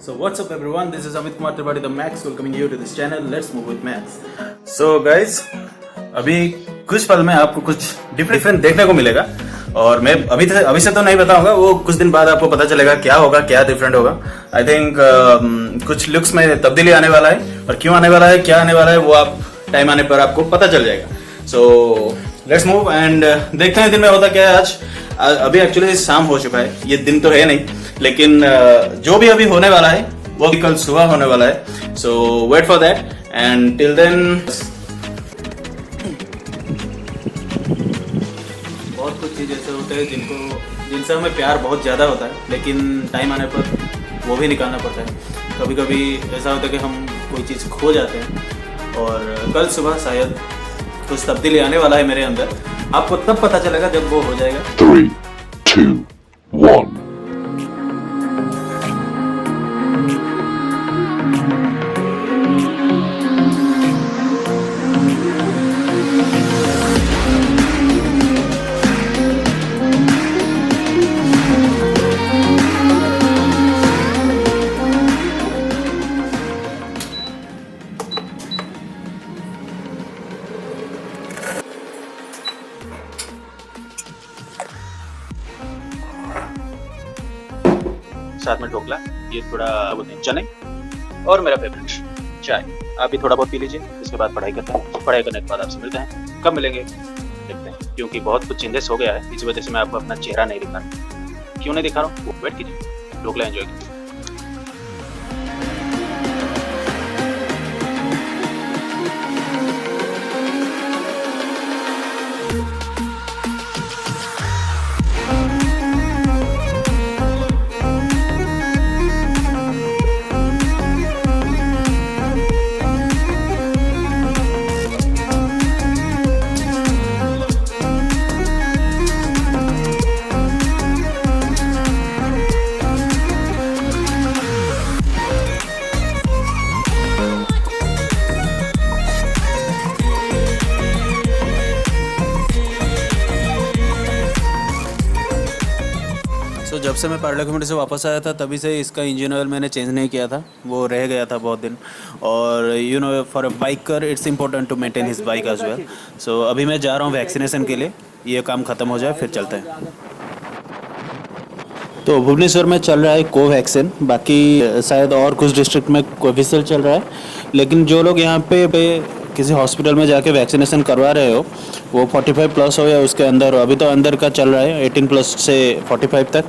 So what's up everyone, this is Amit Kumar Tripathi, the Max, welcoming you to this channel. Let's move with Max. So guys, अभी कुछ पल में आपको कुछ different देखने को मिलेगा और मैं अभी से तो नहीं बताऊंगा, वो कुछ दिन बाद आपको पता चलेगा क्या होगा, क्या डिफरेंट होगा. आई थिंक कुछ लुक्स में तब्दीली आने वाला है और क्यों आने वाला है, क्या आने वाला है, वो आप टाइम आने पर आपको पता चल जाएगा. सो लेट्स मूव एंड देखते हैं दिन में होता क्या है. आज अभी एक्चुअली शाम हो चुका है, ये दिन तो है नहीं, लेकिन जो भी अभी होने वाला है वो भी कल सुबह होने वाला है. So wait for that and till then बहुत कुछ चीज़ ऐसे होते हैं जिनसे हमें प्यार बहुत ज़्यादा होता है, लेकिन टाइम आने पर वो भी निकालना पड़ता है. कभी कभी ऐसा होता है कि हम कोई चीज़ खो जाते हैं और कल सुबह शायद कुछ तब्दीली आने वाला है मेरे अंदर. आपको तब पता चलेगा जब वो हो जाएगा. 3, 2, 1. साथ में ढोकला, ये थोड़ा बोलते हैं चने, और मेरा फेवरेट चाय. आप भी थोड़ा बहुत पी लीजिए, इसके बाद पढ़ाई करते हैं. पढ़ाई करने के बाद आपसे मिलते हैं. कब मिलेंगे देखते हैं, क्योंकि बहुत कुछ चेंजेस हो गया है, इस वजह से मैं आपको अपना चेहरा नहीं दिखा रहा. क्यों नहीं दिखा रहा हूँ, वेट कीजिए, ढोकला एंजॉय कीजिए. तो जब से मैं पार्ले कम्युनिटी से वापस आया था तभी से इसका इंजन ऑयल मैंने चेंज नहीं किया था, वो रह गया था बहुत दिन. और you know for a biker it's important to maintain his bike as well. So अभी मैं जा रहा हूँ वैक्सीनेशन के लिए, ये काम ख़त्म हो जाए फिर चलते हैं. तो भुवनेश्वर में चल रहा है कोवैक्सीन, बाकी शायद और कुछ डिस्ट्रिक्ट में कोविशील्ड चल रहा है. लेकिन जो लोग यहाँ पे किसी हॉस्पिटल में जाके वैक्सीनेशन करवा रहे हो, वो 45 प्लस हो या उसके अंदर हो. अभी तो अंदर का चल रहा है 18 प्लस से 45 तक.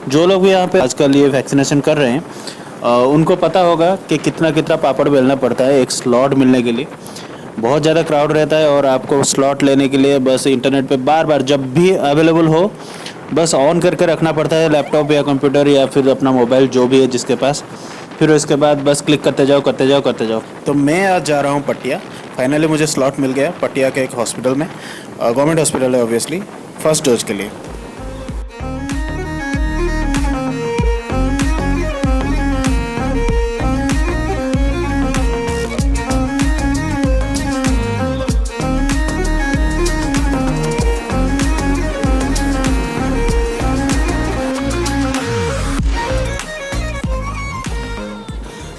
जो लोग भी यहाँ पे आजकल ये वैक्सीनेशन कर रहे हैं उनको पता होगा कि कितना कितना पापड़ बेलना पड़ता है एक स्लॉट मिलने के लिए. बहुत ज़्यादा क्राउड रहता है और आपको स्लॉट लेने के लिए बस इंटरनेट पे बार बार जब भी अवेलेबल हो बस ऑन करके रखना पड़ता है, लैपटॉप या कंप्यूटर या फिर अपना मोबाइल जो भी है जिसके पास. फिर उसके बाद बस क्लिक करते जाओ करते जाओ करते जाओ. तो मैं आज जा रहा हूँ पटिया. फाइनली मुझे स्लॉट मिल गया पटिया के एक हॉस्पिटल में, गवर्नमेंट हॉस्पिटल है ऑब्वियसली, फर्स्ट डोज के लिए.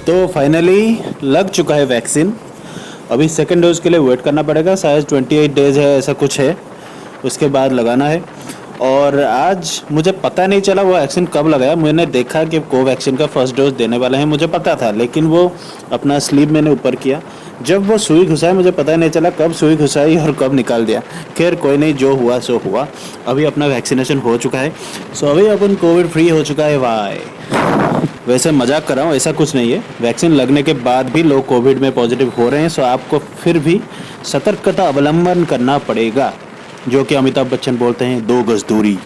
तो फाइनली लग चुका है वैक्सीन. अभी सेकेंड डोज के लिए वेट करना पड़ेगा, शायद 28 डेज़ है ऐसा कुछ है, उसके बाद लगाना है. और आज मुझे पता नहीं चला वो वैक्सीन कब लगाया. मैंने देखा कि कोवैक्सीन का फर्स्ट डोज देने वाला है, मुझे पता था, लेकिन वो अपना स्लीव मैंने ऊपर किया. जब वो सुई घुसाई मुझे पता नहीं चला कब सुई घुसाई और कब निकाल दिया. खैर कोई नहीं, जो हुआ सो हुआ. अभी अपना वैक्सीनेशन हो चुका है. सो अभी अपन कोविड फ्री हो चुका है. वाई वैसे मजाक कर रहा हूँ, ऐसा कुछ नहीं है. वैक्सीन लगने के बाद भी लोग कोविड में पॉजिटिव हो रहे हैं. सो आपको फिर भी सतर्कता अवलंबन करना पड़ेगा, जो कि अमिताभ बच्चन बोलते हैं 2 गज दूरी,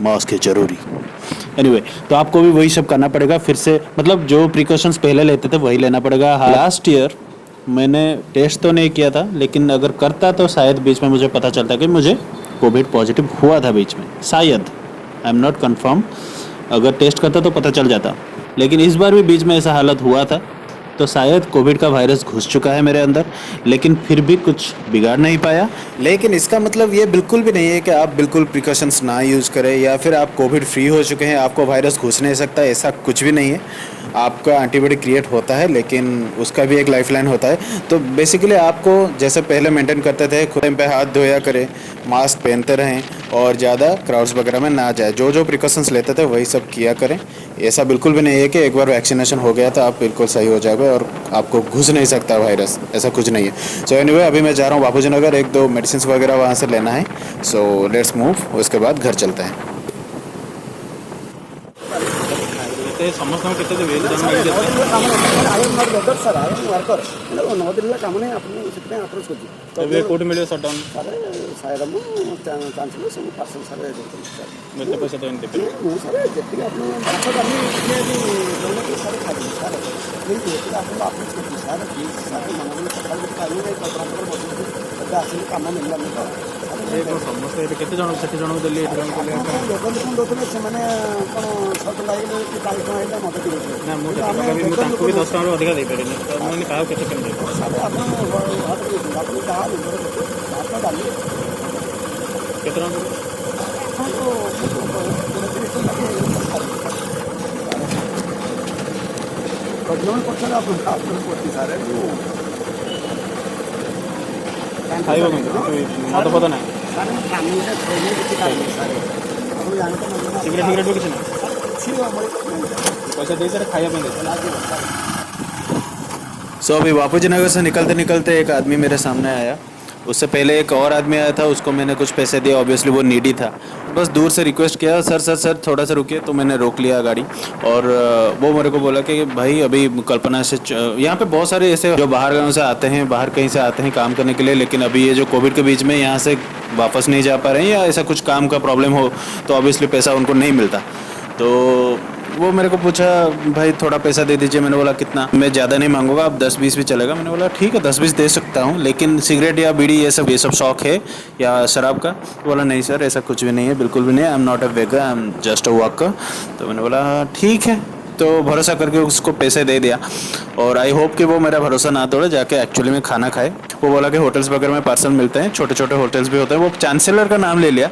मास्क है जरूरी. एनीवे, तो आपको भी वही सब करना पड़ेगा फिर से, मतलब जो प्रिकॉशंस पहले लेते थे वही लेना पड़ेगा. लास्ट ईयर मैंने टेस्ट तो नहीं किया था, लेकिन अगर करता तो शायद बीच में मुझे पता चलता कि मुझे कोविड पॉजिटिव हुआ था बीच में, शायद. आई एम नॉट कन्फर्म. अगर टेस्ट करता तो पता चल जाता, लेकिन इस बार भी बीच में ऐसा हालत हुआ था. तो शायद कोविड का वायरस घुस चुका है मेरे अंदर, लेकिन फिर भी कुछ बिगाड़ नहीं पाया. लेकिन इसका मतलब ये बिल्कुल भी नहीं है कि आप बिल्कुल प्रिकॉशंस ना यूज़ करें या फिर आप कोविड फ्री हो चुके हैं, आपको वायरस घुस नहीं सकता, ऐसा कुछ भी नहीं है. आपका एंटीबॉडी क्रिएट होता है, लेकिन उसका भी एक लाइफलाइन होता है। तो बेसिकली आपको जैसे पहले मेंटेन करते थे, खुद टाइम पे हाथ धोया करें, मास्क पहनते रहें और ज़्यादा क्राउड्स वगैरह में ना जाए। जो जो प्रिकॉशंस लेते थे वही सब किया करें। ऐसा बिल्कुल भी नहीं है कि एक बार वैक्सीनेशन हो गया तो आप बिल्कुल सही हो जाओगे और आपको घुस नहीं सकता वायरस, ऐसा कुछ नहीं है। सो एनीवे अभी मैं जा रहा हूँ बापूजी नगर, एक दो मेडिसिन वगैरह वहाँ से लेना है। सो लेट्स मूव, उसके बाद घर चलते हैं। ସମସ୍ତଙ୍କୁ କେତେ ଦେବେ ଏକ୍ଜାମ୍ ସାର୍ ନେଇକି 9 କେତେ? ଦିନର କାମ ନାହିଁ, I M not labour sir, I M worker. ହେଲେ 9 ଦିନର କାମ ନାହିଁ, ଆପଣ ସେଥିପାଇଁ ଆପ୍ରୋଚ୍ କରୁଛି। ଏବେ କେଉଁଠି ମିଳିବ ସଟ୍ଡାଉନ୍? ସାର୍ ସାୟରମ ଚାନ୍ସେଲର ସବୁ ପାର୍ସଲ ସାର୍ ଦେଉଛନ୍ତି ସାର୍। କେତେ ପଇସା ଦେବେନି ଦେବେ? ମୁଁ ସାର୍ ଯେତିକି ଆପଣ ଭାତ ଡାଲି ଦେଉଛନ୍ତି ସାର୍ ଖାଇବି ସାର୍, କିନ୍ତୁ ଯେତିକି ଆପଣଙ୍କୁ ଆପ୍ରୋଚ୍ କରୁଛି ସାର୍, ପ୍ଲିଜ୍ ସାର୍ ମାନଙ୍କର ସକାଳୁ କିଛି ଖାଇବେ ନାହିଁ, କପଡ଼ା ବସୁଛନ୍ତି, ଏବେ ଆସିଲେ କାମ ମିଳିଲାନି ତ। ସମସ୍ତେ ଏବେ କେତେ ଜଣ ସେଠି ଜଣକୁ ଦେଲି ଏଠି ଜଣକୁ ଦେଲି ଆପଣ ଲୋକଙ୍କୁ ଦେଉଥିଲେ, ସେମାନେ କ'ଣ 6 ଟଙ୍କା ହେଇଗଲେ କି 40 ଟଙ୍କା ହେଇଗଲେ ମୋତେ ଦେଉଥିଲେ। ନା ମୁଁ ମୁଁ ତାଙ୍କୁ ବି 10 ଟଙ୍କାରୁ ଅଧିକା ଦେଇପାରିନି, ତ ମୁଁ କାହାକୁ କେତେ କେମିତି ଦେବି? ସାର୍ ଆପଣ ଆପଣ ଯାହା ନିଜର ଭାତ ଡାଲି କେତେ ଟଙ୍କା ଦେବି? ପଛରେ ଆପଣ କରୁଛି ସାର୍। ଖାଇବ କେମିତି? ମଦ ଫଦ ନାହିଁ, ସାର୍ ମୁଁ ଫ୍ୟାମିଲିରେ ଖାଇନି, କିଛି ଖାଇନି ସାର୍। ଆପଣ ଜାଣିପାରୁଛନ୍ତି ସିଗାରେଟ୍ ଫିଗାରେଟ୍ ବି କିଛି ନାହିଁ? କିଛି ପଇସା ଦେଇ ସାର୍ ଖାଇବା ପାଇଁ ଦେଇ। सो अभी बापूजी नगर से निकलते निकलते एक आदमी मेरे सामने आया। उससे पहले एक और आदमी आया था, उसको मैंने कुछ पैसे दिए, ऑब्वियसली वो नीडी था। बस दूर से रिक्वेस्ट किया, सर सर सर थोड़ा सा रुकिए, तो मैंने रोक लिया गाड़ी। और वो मेरे को बोला कि भाई अभी कल्पना से यहाँ पे बहुत सारे ऐसे जो बाहर गाँव से आते हैं, बाहर कहीं से आते हैं काम करने के लिए, लेकिन अभी ये जो कोविड के बीच में यहाँ से वापस नहीं जा पा रहे हैं या ऐसा कुछ काम का प्रॉब्लम हो तो ऑब्वियसली पैसा उनको नहीं मिलता। तो वो मेरे को पूछा भाई थोड़ा पैसा दे दीजिए। मैंने बोला कितना? मैं ज़्यादा नहीं मांगूंगा, आप 10-20 भी चलेगा। मैंने बोला ठीक है 10-20 दे सकता हूँ, लेकिन सिगरेट या बीड़ी ये सब शौक है या शराब का? बोला नहीं सर ऐसा कुछ भी नहीं है, बिल्कुल भी नहीं, I am not a beggar, I am just a worker. तो मैंने बोला ठीक है, तो भरोसा करके उसको पैसे दे दिया। और आई होप कि वो मेरा भरोसा ना तोड़े, जाके एक्चुअली में खाना खाए। वो बोला कि होटल्स वगैरह में पार्सल मिलते हैं, छोटे छोटे होटल्स भी होते हैं। वो चांसलर का नाम ले लिया।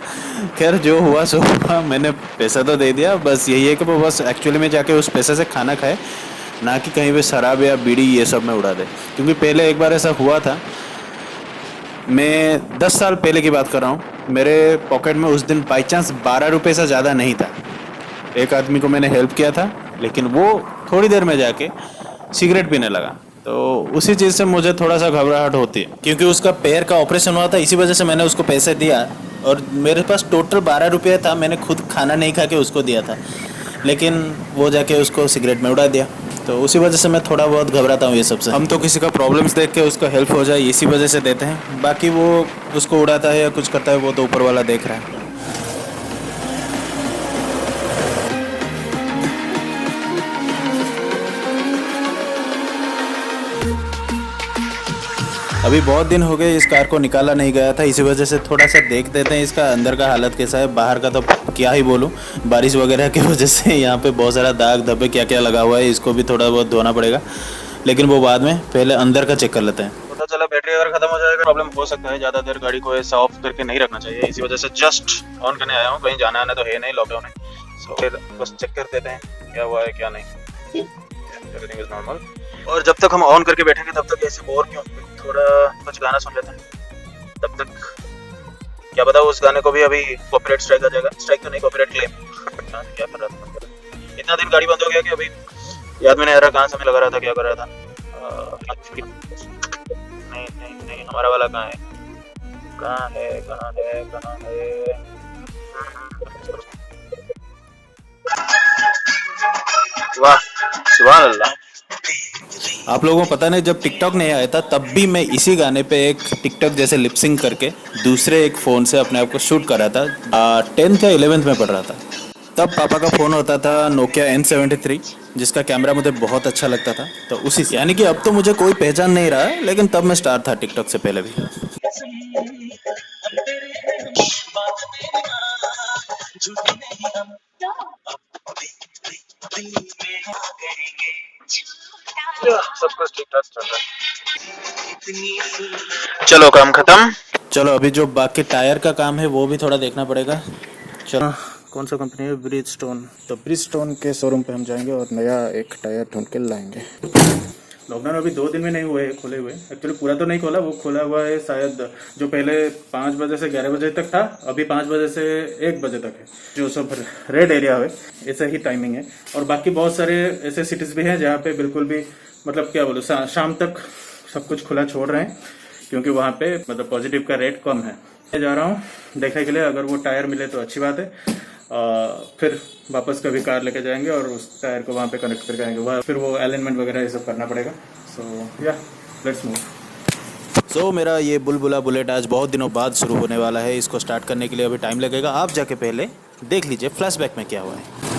खैर जो हुआ सो हुआ, मैंने पैसा तो दे दिया। बस यही है कि वो बस एक्चुअली में जाके उस पैसे से खाना खाए, ना कि कहीं पे शराब या बीड़ी ये सब में उड़ा दे। क्योंकि पहले एक बार ऐसा हुआ था, मैं 10 साल पहले की बात कर रहा हूँ। मेरे पॉकेट में उस दिन बाई चांस 12 रुपये से ज़्यादा नहीं था। एक आदमी को मैंने हेल्प किया था, लेकिन वो थोड़ी देर में जाके सिगरेट पीने लगा। तो उसी चीज़ से मुझे थोड़ा सा घबराहट होती है, क्योंकि उसका पैर का ऑपरेशन हुआ था, इसी वजह से मैंने उसको पैसे दिया। और मेरे पास टोटल 12 रुपये था, मैंने खुद खाना नहीं खा के उसको दिया था, लेकिन वो जाके उसको सिगरेट में उड़ा दिया। तो उसी वजह से मैं थोड़ा बहुत घबराता हूँ ये सबसे। हम तो किसी का प्रॉब्लम्स देख के उसको हेल्प हो जाए इसी वजह से देते हैं, बाकी वो उसको उड़ाता है या कुछ करता है वो तो ऊपर वाला देख रहा है। अभी बहुत दिन हो गए इस कार को निकाला नहीं गया था, इसी वजह से थोड़ा सा देख देते हैं इसका अंदर का हालत कैसा है। बाहर का तो क्या ही बोलूँ, बारिश वगैरह की वजह से यहाँ पे बहुत सारा दाग धब्बे क्या क्या लगा हुआ है, इसको भी थोड़ा बहुत धोना पड़ेगा, लेकिन वो बाद में, पहले अंदर का चेक कर लेते हैं। पता चला बैटरी अगर खत्म हो जाएगा प्रॉब्लम हो सकता है, ज़्यादा देर गाड़ी को ऐसा ऑफ करके नहीं रखना चाहिए, इसी वजह से जस्ट ऑन करने आया हूँ। कहीं जाना आना तो है नहीं, लॉकडाउन है, सो फिर बस चेक कर देते हैं क्या हुआ है क्या नहीं। Everything is normal. और जब तक हम ऑन करके बैठेंगे तब तक ऐसे बोर क्यों, थोड़ा कुछ गाना सुन लेते हैं तब तक। क्या पता उस गाने को भी अभी कॉपीराइट स्ट्राइक आ जाएगा, स्ट्राइक तो नहीं कॉपीराइट क्लेम। क्या कर रहा था, इतना दिन गाड़ी बंद हो गया कि अभी याद में नहीं आ रहा कहाँ से मैं लगा रहा था, क्या कर रहा था। नहीं नहीं नहीं, हमारा वाला कहाँ है, कहाँ है कहाँ है कहाँ है। वाह सुभान अल्लाह। आप लोगों को पता नहीं, जब टिकटॉक नहीं आया था तब भी मैं इसी गाने पे एक टिकटॉक जैसे लिपसिंग करके दूसरे एक फ़ोन से अपने आप को शूट कर रहा था। 10th या 11th में पढ़ रहा था। तब पापा का फ़ोन होता था नोकिया N73, जिसका कैमरा मुझे बहुत अच्छा लगता था। तो उसी से, यानी कि अब तो मुझे कोई पहचान नहीं रहा, लेकिन तब मैं स्टार था टिकटॉक से पहले भी। सब कुछ ठीक ठाक चल रहा है। चलो काम खत्म। चलो अभी जो बाकी टायर का काम है वो भी थोड़ा देखना पड़ेगा। चलो कौन सा कंपनी है? ब्रिजस्टोन। तो ब्रिजस्टोन के शोरूम पे हम जाएंगे और नया एक टायर ढूंढ के लाएंगे। लॉकडाउन अभी 2 दिन में नहीं हुए खोले हुए, एक्चुअली पूरा तो नहीं खोला, वो खोला हुआ है शायद जो पहले 5 बजे से 11 बजे तक था, अभी 5 बजे से 1 बजे तक है। जो सब रेड एरिया है ऐसा ही टाइमिंग है। और बाकी बहुत सारे ऐसे सिटीज भी हैं जहाँ पे बिल्कुल भी मतलब क्या बोलूँ शाम तक सब कुछ खुला छोड़ रहे हैं, क्योंकि वहाँ पे मतलब पॉजिटिव का रेट कम है। मैं जा रहा हूँ देखने के लिए, अगर वो टायर मिले तो अच्छी बात है। फिर वापस कभी कार लेके जाएंगे और उस टायर को वहाँ पे कनेक्ट करके आएंगे, वहाँ फिर वो अलाइनमेंट वगैरह ये सब करना पड़ेगा। सो या लेट्स मूव। सो मेरा ये बुलबुला बुलेट आज बहुत दिनों बाद शुरू होने वाला है। इसको स्टार्ट करने के लिए अभी टाइम लगेगा। आप जाके पहले देख लीजिए फ्लैशबैक में क्या हुआ है।